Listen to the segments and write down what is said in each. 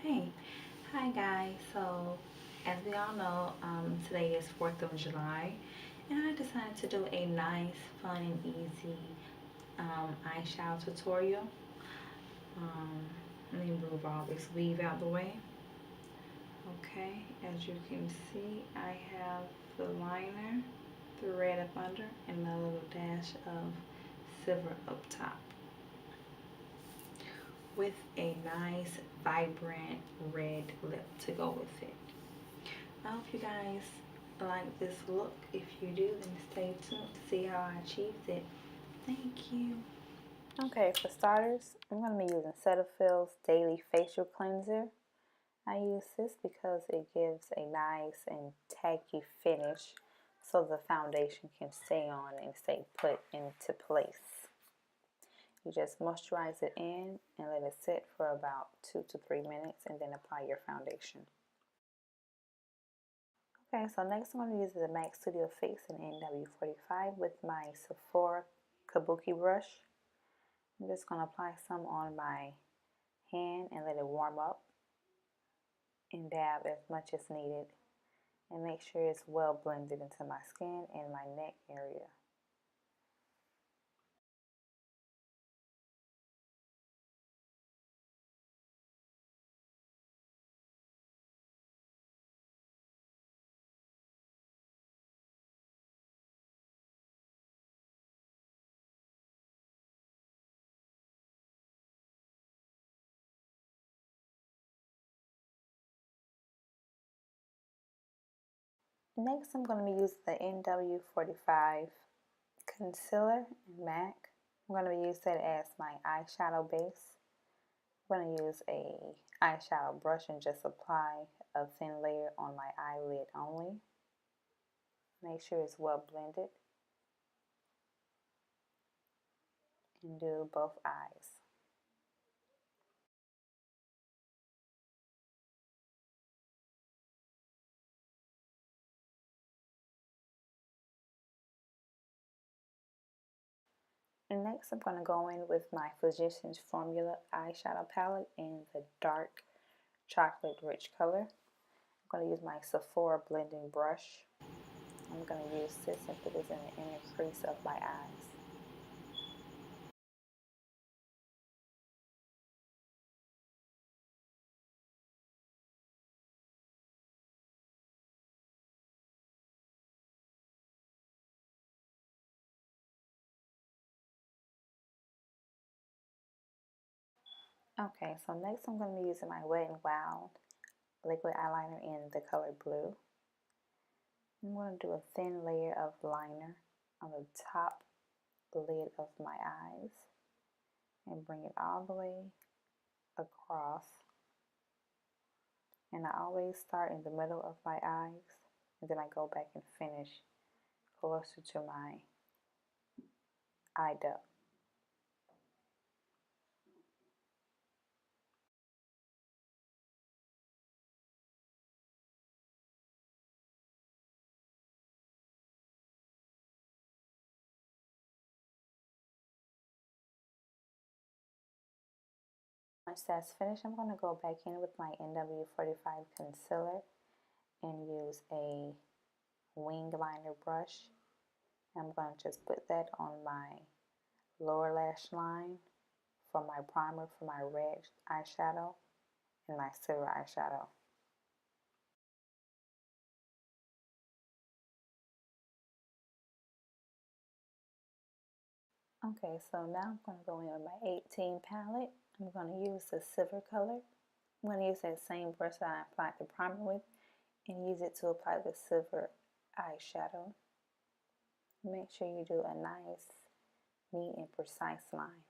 Hey, hi guys. So, as we all know, today is 4th of July, and I decided to do a nice, fun, and easy eyeshadow tutorial. Um, Let me move all this weave out the way. Okay, as you can see, I have the liner, the red up under, and a little dash of silver up top, with a nice, vibrant red lip to go with it. I hope you guys like this look. If you do, then stay tuned to see how I achieved it. Thank you. Okay, for starters, I'm going to be using Cetaphil's Daily Facial Cleanser. I use this because it gives a nice and tacky finish so the foundation can stay on and stay put into place. You just moisturize it in and let it sit for about 2 to 3 minutes and then apply your foundation. Okay, so next I'm going to use the MAC Studio Fix NW45 with my Sephora Kabuki brush. I'm just going to apply some on my hand and let it warm up and dab as much as needed, and make sure it's well blended into my skin and my neck area. Next I'm going to be using the NW45 concealer in MAC. I'm going to use that as my eyeshadow base. I'm going to use a eyeshadow brush and just apply a thin layer on my eyelid only. Make sure it's well blended and do both eyes. And next I'm going to go in with my Physicians Formula eyeshadow palette in the dark chocolate rich color. I'm going to use my Sephora blending brush. I'm going to use this and put this in the inner crease of my eyes. Okay, so next I'm going to be using my Wet n Wild liquid eyeliner in the color blue. I'm going to do a thin layer of liner on the top lid of my eyes and bring it all the way across. And I always start in the middle of my eyes and then I go back and finish closer to my eye duct. Once that's finished, I'm going to go back in with my NW45 concealer and use a wing liner brush. I'm going to just put that on my lower lash line for my primer for my red eyeshadow and my silver eyeshadow. Okay, so now I'm going to go in with my 18 palette. I'm going to use the silver color. I'm going to use that same brush that I applied the primer with and use it to apply the silver eyeshadow. Make sure you do a nice, neat, and precise line.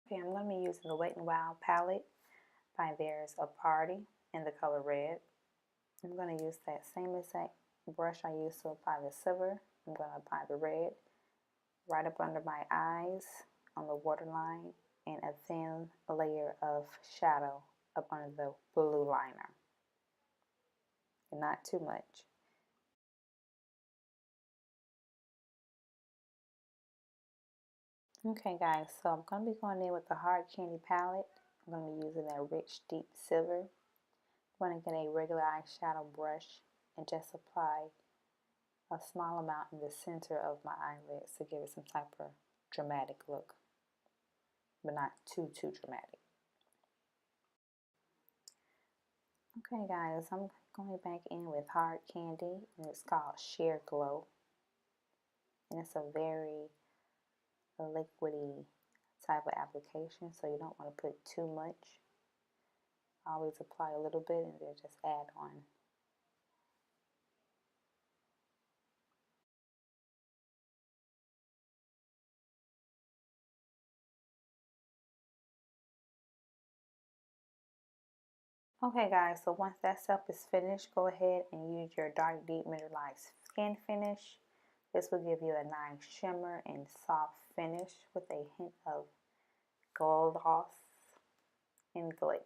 Okay, I'm going to be using the Wet n Wild palette by There's a Party in the color red. I'm going to use that same exact brush I used to apply the silver. I'm going to apply the red right up under my eyes on the waterline and a thin layer of shadow up under the blue liner. And not too much. Okay guys, so I'm going to be going in with the hard candy palette. I'm going to be using that rich deep silver. I'm going to get a regular eyeshadow brush and just apply a small amount in the center of my eyelids to give it some type of dramatic look, but not too dramatic. Okay guys, I'm going back in with hard candy, and it's called Sheer Glow, and it's a very liquidy type of application, so you don't want to put too much. Always apply a little bit and then just add on. Okay guys, so once that stuff is finished, go ahead and use your Dark Deep Mineralized Skin Finish. This will give you a nice shimmer and soft finish with a hint of gloss and glitz.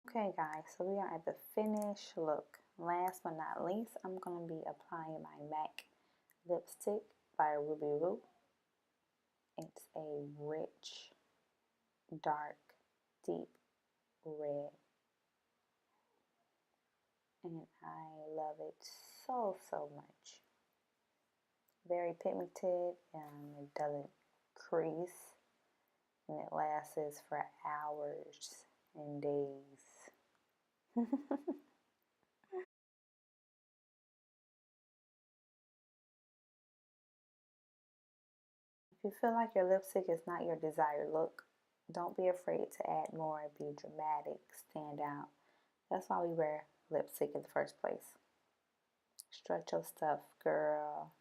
Okay guys, so we are at the finished look. Last but not least, I'm going to be applying my MAC lipstick by Ruby Woo. It's a rich, dark, deep red, and I love it so much. Very pigmented, and it doesn't crease, and it lasts for hours and days. If you feel like your lipstick is not your desired look, don't be afraid to add more, be dramatic, stand out. That's why we wear lipstick in the first place. Stretch your stuff, girl.